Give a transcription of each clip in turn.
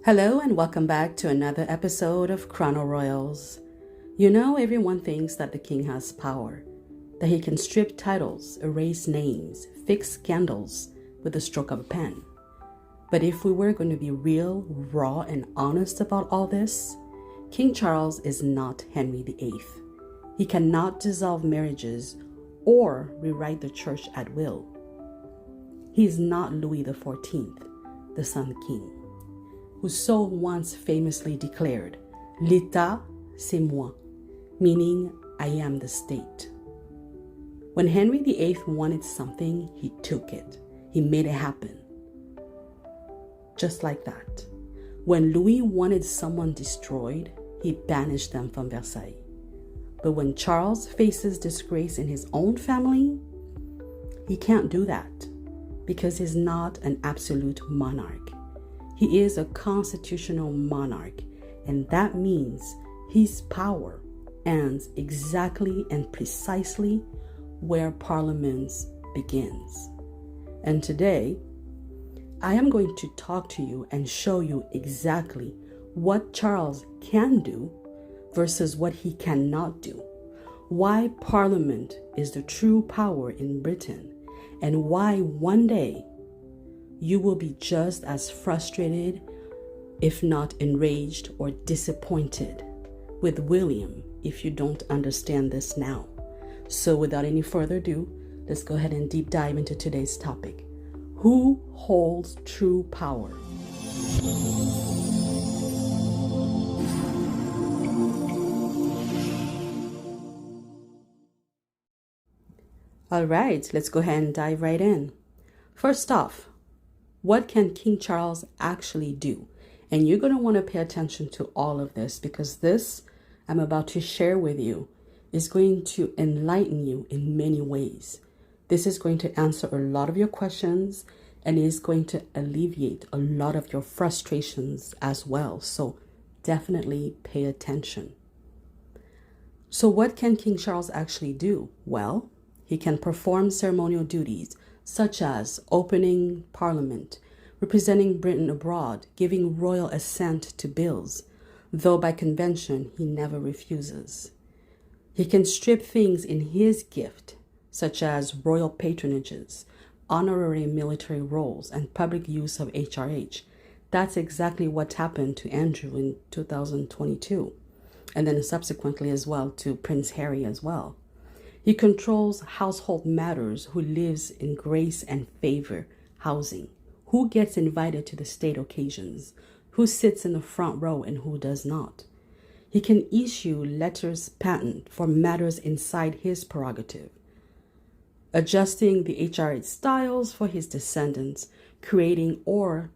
Hello and welcome back to another episode of Chrono Royals. You know, everyone thinks that the king has power, that he can strip titles, erase names, fix scandals with the stroke of a pen. But if we were going to be real, raw, and honest about all this, King Charles is not Henry VIII. He cannot dissolve marriages or rewrite the church at will. He is not Louis XIV, the Sun King, who so once famously declared, "L'État, c'est moi," meaning I am the state. When Henry VIII wanted something, he took it. He made it happen. Just like that. When Louis wanted someone destroyed, he banished them from Versailles. But when Charles faces disgrace in his own family, he can't do that because he's not an absolute monarch. He is a constitutional monarch, and that means his power ends exactly and precisely where Parliament begins. And today, I am going to talk to you and show you exactly what Charles can do versus what he cannot do, why Parliament is the true power in Britain, and why one day you will be just as frustrated, if not enraged or disappointed, with William if you don't understand this now. So without any further ado, let's go ahead and deep dive into today's topic. Who holds true power? All right, let's go ahead and dive right in. First off, what can King Charles actually do? And you're going to want to pay attention to all of this because this I'm about to share with you is going to enlighten you in many ways. This is going to answer a lot of your questions and is going to alleviate a lot of your frustrations as well. So definitely pay attention. So what can King Charles actually do? Well, he can perform ceremonial duties such as opening Parliament, representing Britain abroad, giving royal assent to bills, though by convention he never refuses. He can strip things in his gift, such as royal patronages, honorary military roles, and public use of HRH. That's exactly what happened to Andrew in 2022, and then subsequently as well to Prince Harry as well. He controls household matters, who lives in grace and favor housing, who gets invited to the state occasions, who sits in the front row and who does not. He can issue letters patent for matters inside his prerogative, adjusting the HRH styles for his descendants, creating or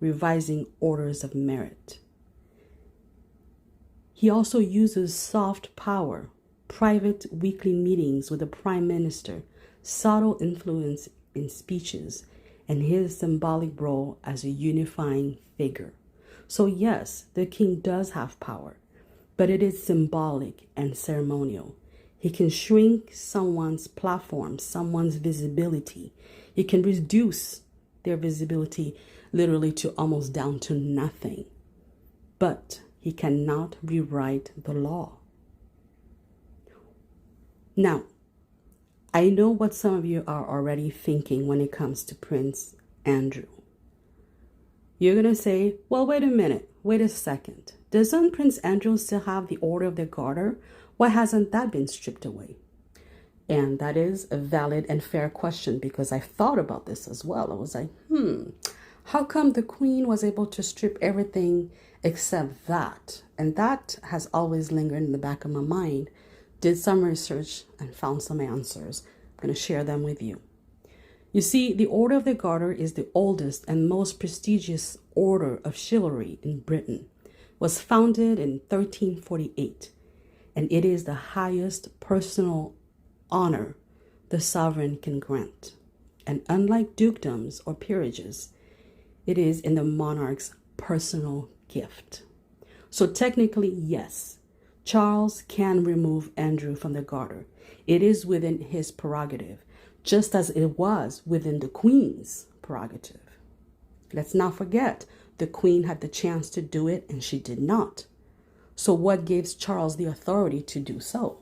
revising orders of merit. He also uses soft power, private weekly meetings with the Prime Minister, subtle influence in speeches, and his symbolic role as a unifying figure. So yes, the king does have power, but it is symbolic and ceremonial. He can shrink someone's platform, someone's visibility. He can reduce their visibility literally to almost down to nothing. But he cannot rewrite the law. Now, I know what some of you are already thinking when it comes to Prince Andrew. You're going to say, well, wait a minute, wait a second. Doesn't Prince Andrew still have the Order of the Garter? Why hasn't that been stripped away? And that is a valid and fair question because I thought about this as well. I was like, how come the Queen was able to strip everything except that? And that has always lingered in the back of my mind. Did some research and found some answers. I'm going to share them with you. You see, the Order of the Garter is the oldest and most prestigious order of chivalry in Britain. It was founded in 1348, and it is the highest personal honor the sovereign can grant. And unlike dukedoms or peerages, it is in the monarch's personal gift. So technically, yes, Charles can remove Andrew from the Garter. It is within his prerogative, just as it was within the Queen's prerogative. Let's not forget, the Queen had the chance to do it and she did not. So what gives Charles the authority to do so?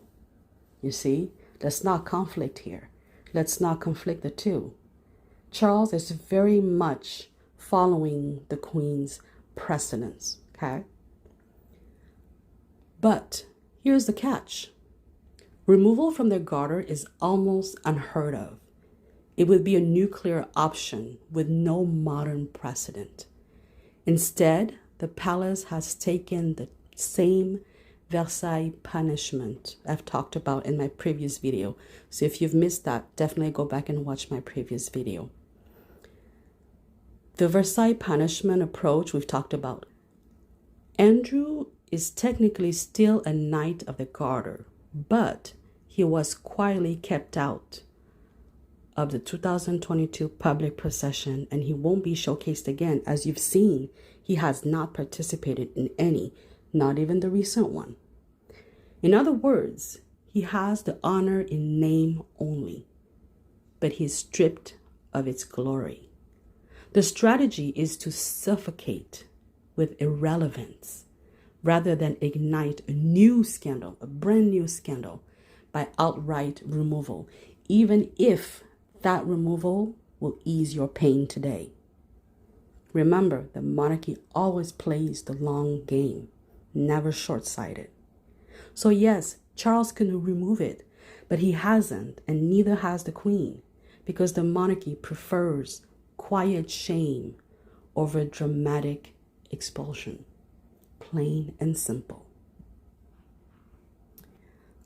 You see, let's not conflict here. Let's not conflict the two. Charles is very much following the Queen's precedents, okay? But here's the catch. Removal from their garter is almost unheard of. It would be a nuclear option with no modern precedent. Instead, the palace has taken the same Versailles punishment I've talked about in my previous video. So if you've missed that, definitely go back and watch my previous video. The Versailles punishment approach we've talked about. Andrew is technically still a knight of the garter, but he was quietly kept out of the 2022 public procession, and he won't be showcased again. As you've seen, he has not participated in any, not even the recent one. In other words, he has the honor in name only, but he is stripped of its glory. The strategy is to suffocate with irrelevance rather than ignite a new scandal, a brand new scandal, by outright removal, even if that removal will ease your pain today. Remember, the monarchy always plays the long game, never short-sighted. So yes, Charles can remove it, but he hasn't, and neither has the Queen, because the monarchy prefers quiet shame over dramatic expulsion. Plain and simple.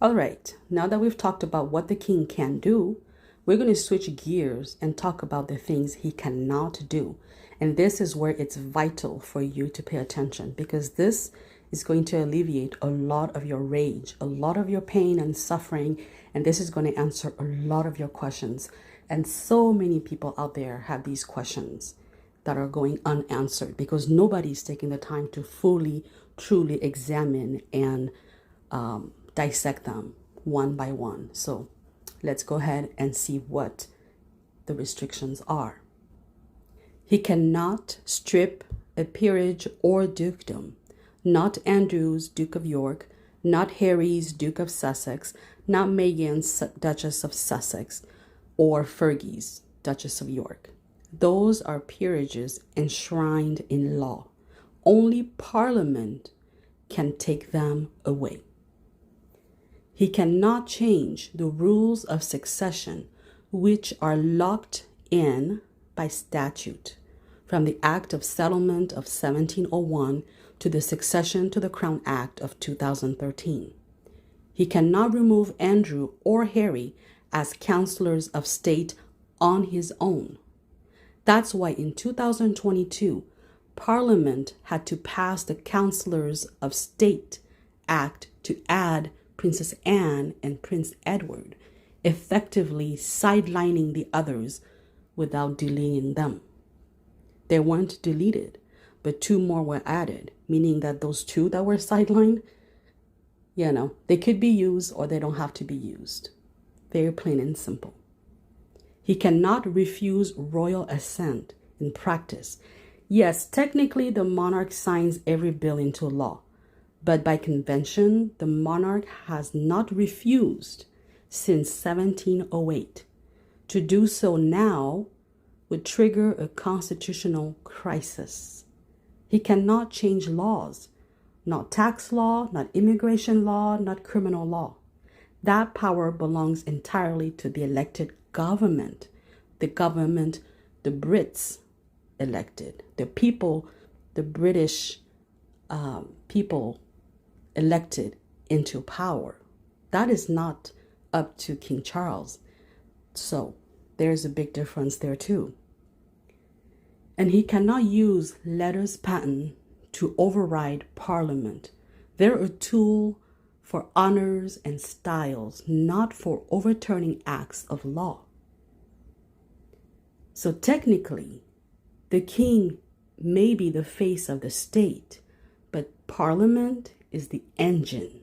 All right, now that we've talked about what the king can do, we're going to switch gears and talk about the things he cannot do. And this is where it's vital for you to pay attention, because this is going to alleviate a lot of your rage, a lot of your pain and suffering, and this is going to answer a lot of your questions. And so many people out there have these questions that are going unanswered because nobody's taking the time to fully, truly examine and dissect them one by one. So let's go ahead and see what the restrictions are. He cannot strip a peerage or dukedom. Not Andrew's Duke of York, not Harry's Duke of Sussex, not Meghan's Duchess of Sussex, or Fergie's Duchess of York. Those are peerages enshrined in law. Only Parliament can take them away. He cannot change the rules of succession, which are locked in by statute, from the Act of Settlement of 1701 to the Succession to the Crown Act of 2013. He cannot remove Andrew or Harry as counselors of state on his own. That's why in 2022, Parliament had to pass the Counselors of State Act to add Princess Anne and Prince Edward, effectively sidelining the others without deleting them. They weren't deleted, but two more were added, meaning that those two that were sidelined, they could be used or they don't have to be used. Very plain and simple. He cannot refuse royal assent in practice. Yes, technically the monarch signs every bill into law, but by convention, the monarch has not refused since 1708. To do so now would trigger a constitutional crisis. He cannot change laws, not tax law, not immigration law, not criminal law. That power belongs entirely to the elected government, the Brits elected, the people, the British people elected into power. That is not up to King Charles. So there's a big difference there too. And he cannot use letters patent to override Parliament. They're a tool for honors and styles, not for overturning acts of law. So technically, the king may be the face of the state, but Parliament is the engine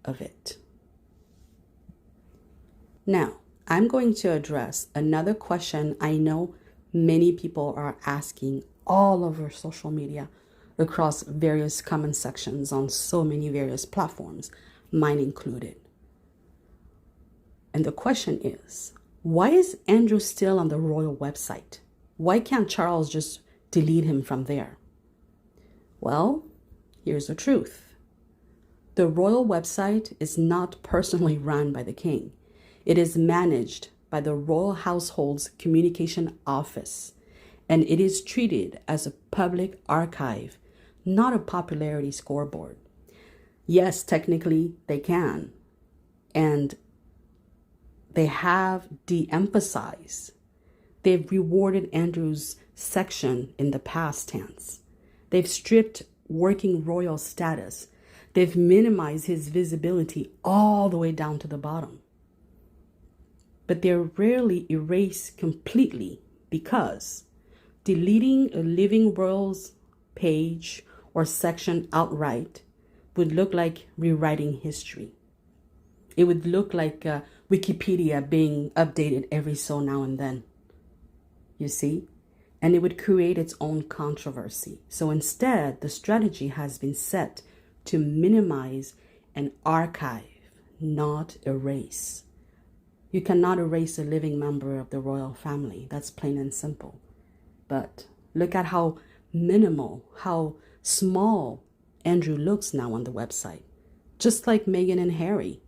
of it. Now, I'm going to address another question I know many people are asking all over social media across various comment sections on so many various platforms, mine included. And the question is, why is Andrew still on the royal website? Why can't Charles just delete him from there? Well, here's the truth. The royal website is not personally run by the king. It is managed by the royal household's communication office, and it is treated as a public archive, not a popularity scoreboard. Yes, technically they can, and they have de-emphasized. They've rewarded Andrew's section in the past tense. They've stripped working royal status. They've minimized his visibility all the way down to the bottom. But they're rarely erased completely, because deleting a living royals page or section outright would look like rewriting history. It would look like Wikipedia being updated every so now and then, you see? And it would create its own controversy. So instead, the strategy has been set to minimize and archive, not erase. You cannot erase a living member of the royal family. That's plain and simple. But look at how minimal, how small Andrew looks now on the website. Just like Meghan and Harry.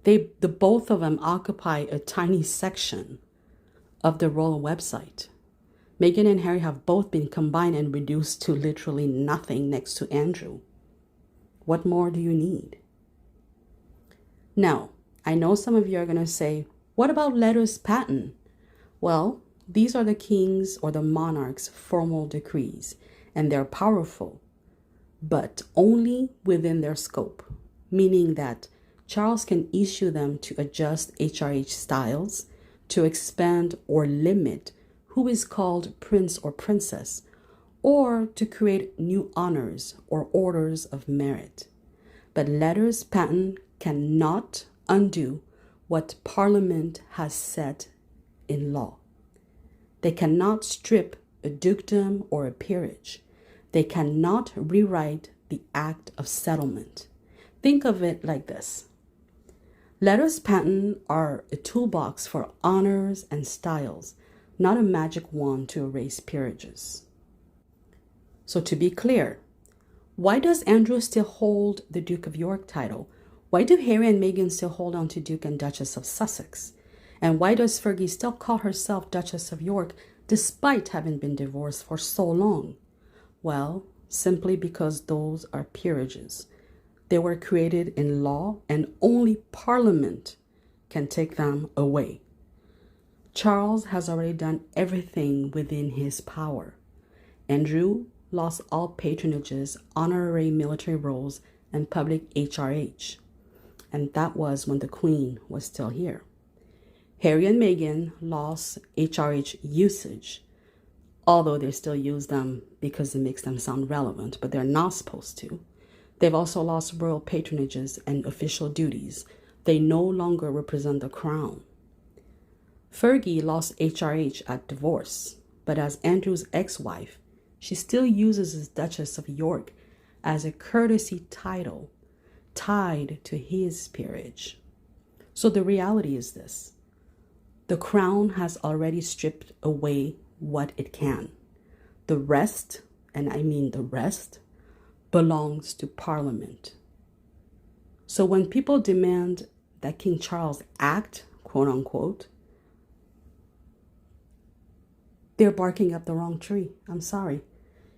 The both of them occupy a tiny section of the royal website. Meghan and Harry have both been combined and reduced to literally nothing next to Andrew. What more do you need? Now, I know some of you are going to say, what about letters patent? Well, these are the king's or the monarch's formal decrees, and they're powerful, but only within their scope, meaning that Charles can issue them to adjust HRH styles, to expand or limit who is called prince or princess, or to create new honors or orders of merit. But letters patent cannot undo what Parliament has set in law. They cannot strip a dukedom or a peerage. They cannot rewrite the Act of Settlement. Think of it like this. Letters patent are a toolbox for honors and styles, not a magic wand to erase peerages. So to be clear, why does Andrew still hold the Duke of York title? Why do Harry and Meghan still hold on to Duke and Duchess of Sussex? And why does Fergie still call herself Duchess of York despite having been divorced for so long? Well, simply because those are peerages. They were created in law, and only Parliament can take them away. Charles has already done everything within his power. Andrew lost all patronages, honorary military roles, and public HRH. And that was when the Queen was still here. Harry and Meghan lost HRH usage, although they still use them because it makes them sound relevant, but they're not supposed to. They've also lost royal patronages and official duties. They no longer represent the crown. Fergie lost HRH at divorce, but as Andrew's ex-wife, she still uses his Duchess of York as a courtesy title tied to his peerage. So the reality is this. The crown has already stripped away what it can. The rest, and I mean the rest, belongs to Parliament. So when people demand that King Charles act, quote unquote, they're barking up the wrong tree. I'm sorry.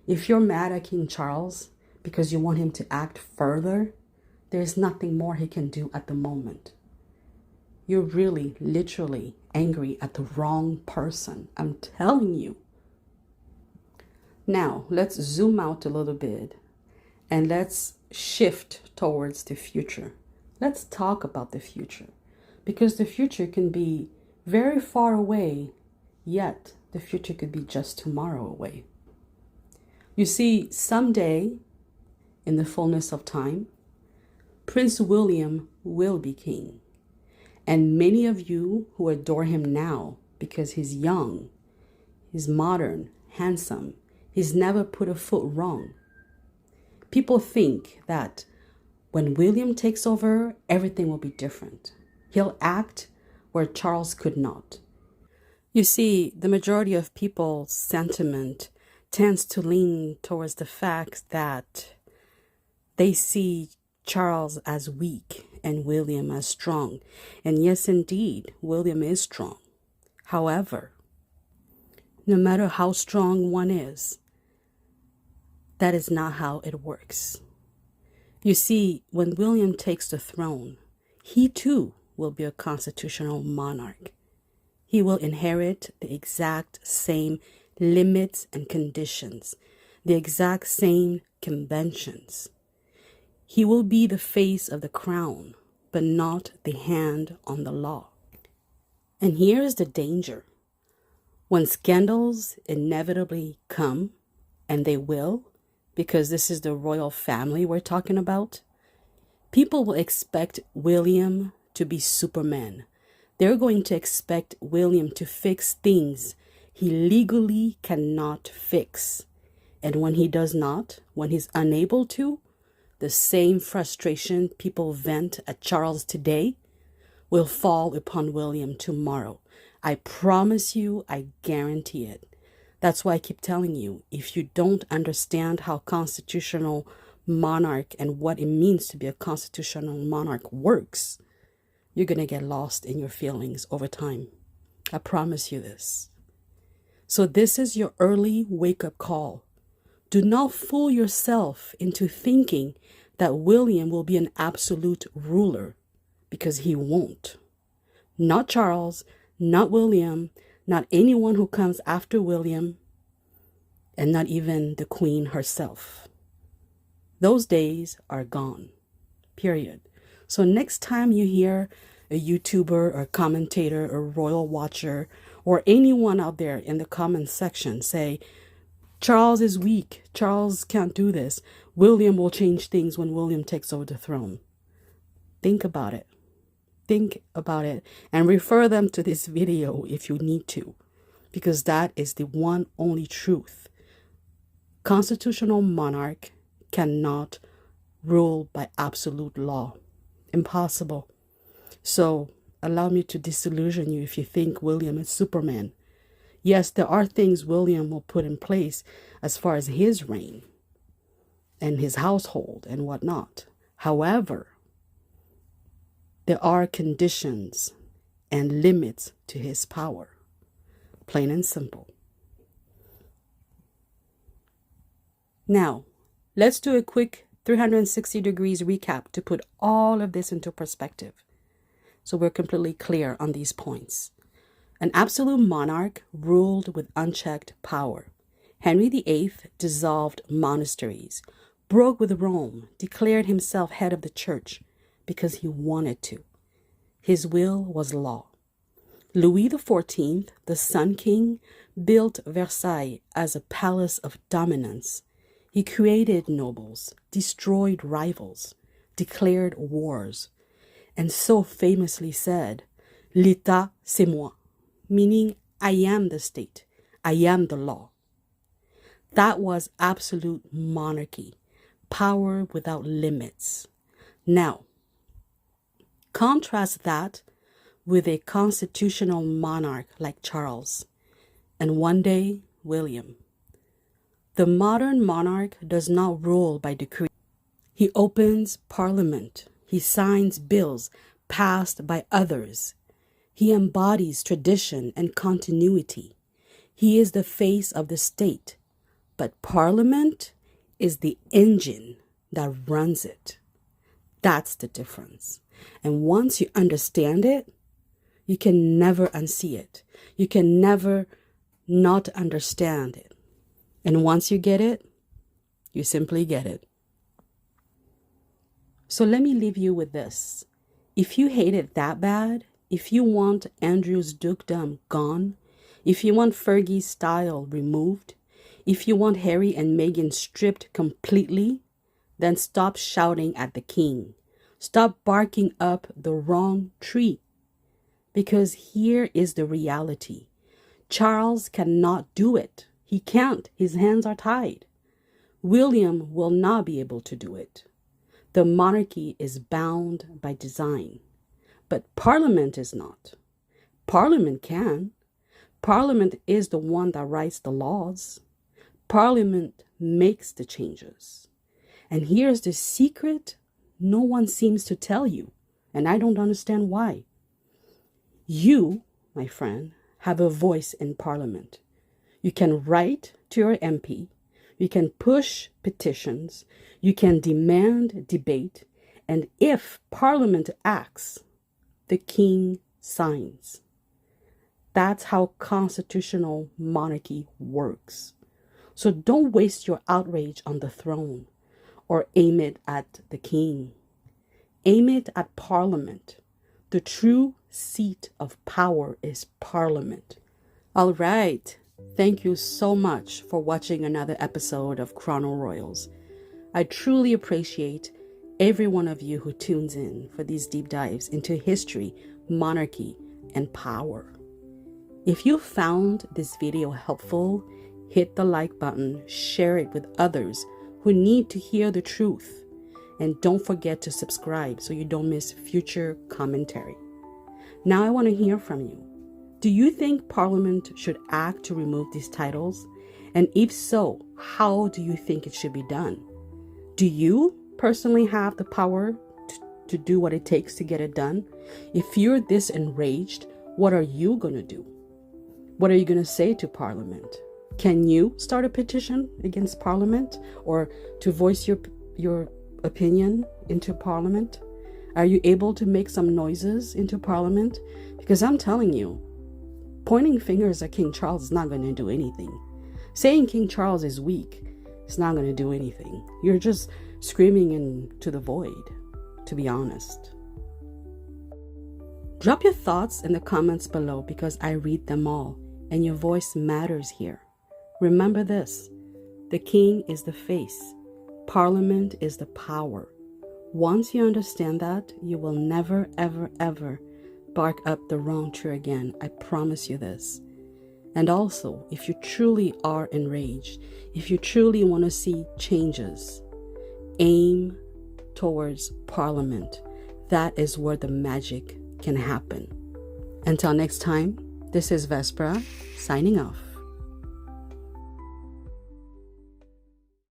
If you're mad at King Charles because you want him to act further, there's nothing more he can do at the moment. You're really, literally angry at the wrong person. I'm telling you. Now, let's zoom out a little bit and let's shift towards the future. Let's talk about the future, because the future can be very far away, yet the future could be just tomorrow away. You see, someday, in the fullness of time, Prince William will be king. And many of you who adore him now because he's young, he's modern, handsome, He's never put a foot wrong. People think that when William takes over, everything will be different. He'll act where Charles could not. You see, the majority of people's sentiment tends to lean towards the fact that they see Charles as weak and William as strong. And yes, indeed, William is strong. However, no matter how strong one is, that is not how it works. You see, when William takes the throne, he too will be a constitutional monarch. He will inherit the exact same limits and conditions, the exact same conventions. He will be the face of the crown, but not the hand on the law. And here is the danger. When scandals inevitably come, and they will, because this is the royal family we're talking about, people will expect William to be Superman. They're going to expect William to fix things he legally cannot fix. And when he does not, when he's unable to, the same frustration people vent at Charles today will fall upon William tomorrow. I promise you, I guarantee it. That's why I keep telling you, if you don't understand how constitutional monarch and what it means to be a constitutional monarch works, you're going to get lost in your feelings over time. I promise you this. So this is your early wake-up call. Do not fool yourself into thinking that William will be an absolute ruler, because he won't. Not Charles, not William, not anyone who comes after William, and not even the Queen herself. Those days are gone, period. So next time you hear a YouTuber or commentator or royal watcher or anyone out there in the comment section say, Charles is weak, Charles can't do this, William will change things when William takes over the throne. Think about it. Think about it and refer them to this video if you need to, because that is the one only truth. Constitutional monarch cannot rule by absolute law. Impossible. So allow me to disillusion you if you think William is Superman. Yes, there are things William will put in place as far as his reign and his household and whatnot. However, there are conditions and limits to his power. Plain and simple. Now, let's do a quick 360 degrees recap to put all of this into perspective, so we're completely clear on these points. An absolute monarch ruled with unchecked power. Henry VIII dissolved monasteries, broke with Rome, declared himself head of the church because he wanted to. His will was law. Louis XIV, the Sun King, built Versailles as a palace of dominance. He created nobles, destroyed rivals, declared wars, and so famously said, "L'État, c'est moi," meaning I am the state, I am the law. That was absolute monarchy, power without limits. Now, contrast that with a constitutional monarch like Charles, and one day, William. The modern monarch does not rule by decree. He opens parliament. He signs bills passed by others. He embodies tradition and continuity. He is the face of the state, but parliament is the engine that runs it. That's the difference. And once you understand it, you can never unsee it. You can never not understand it. And once you get it, you simply get it. So let me leave you with this. If you hate it that bad, if you want Andrew's dukedom gone, if you want Fergie's style removed, if you want Harry and Meghan stripped completely, then stop shouting at the king. Stop barking up the wrong tree. Because here is the reality. Charles cannot do it. He can't. His hands are tied. William will not be able to do it. The monarchy is bound by design, but Parliament is not. Parliament can. Parliament is the one that writes the laws. Parliament makes the changes. And here's the secret no one seems to tell you, and I don't understand why. You, my friend, have a voice in Parliament. You can write to your MP, you can push petitions, you can demand debate, and if Parliament acts, the king signs. That's how constitutional monarchy works. So don't waste your outrage on the throne or aim it at the king. Aim it at Parliament. The true seat of power is Parliament. All right. Thank you so much for watching another episode of Chrono Royals. I truly appreciate every one of you who tunes in for these deep dives into history, monarchy, and power. If you found this video helpful, hit the like button, share it with others who need to hear the truth, and don't forget to subscribe so you don't miss future commentary. Now I want to hear from you. Do you think Parliament should act to remove these titles? And if so, how do you think it should be done? Do you personally have the power to do what it takes to get it done? If you're this enraged, what are you going to do? What are you going to say to Parliament? Can you start a petition against Parliament or to voice your opinion into Parliament? Are you able to make some noises into Parliament? Because I'm telling you, pointing fingers at King Charles is not going to do anything. Saying King Charles is weak is not going to do anything. You're just screaming into the void, to be honest. Drop your thoughts in the comments below because I read them all and your voice matters here. Remember this, the king is the face, Parliament is the power. Once you understand that, you will never, ever, ever bark up the wrong tree again. I promise you this. And also, if you truly are enraged, if you truly want to see changes, aim towards Parliament. That is where the magic can happen. Until next time, this is Vespera signing off.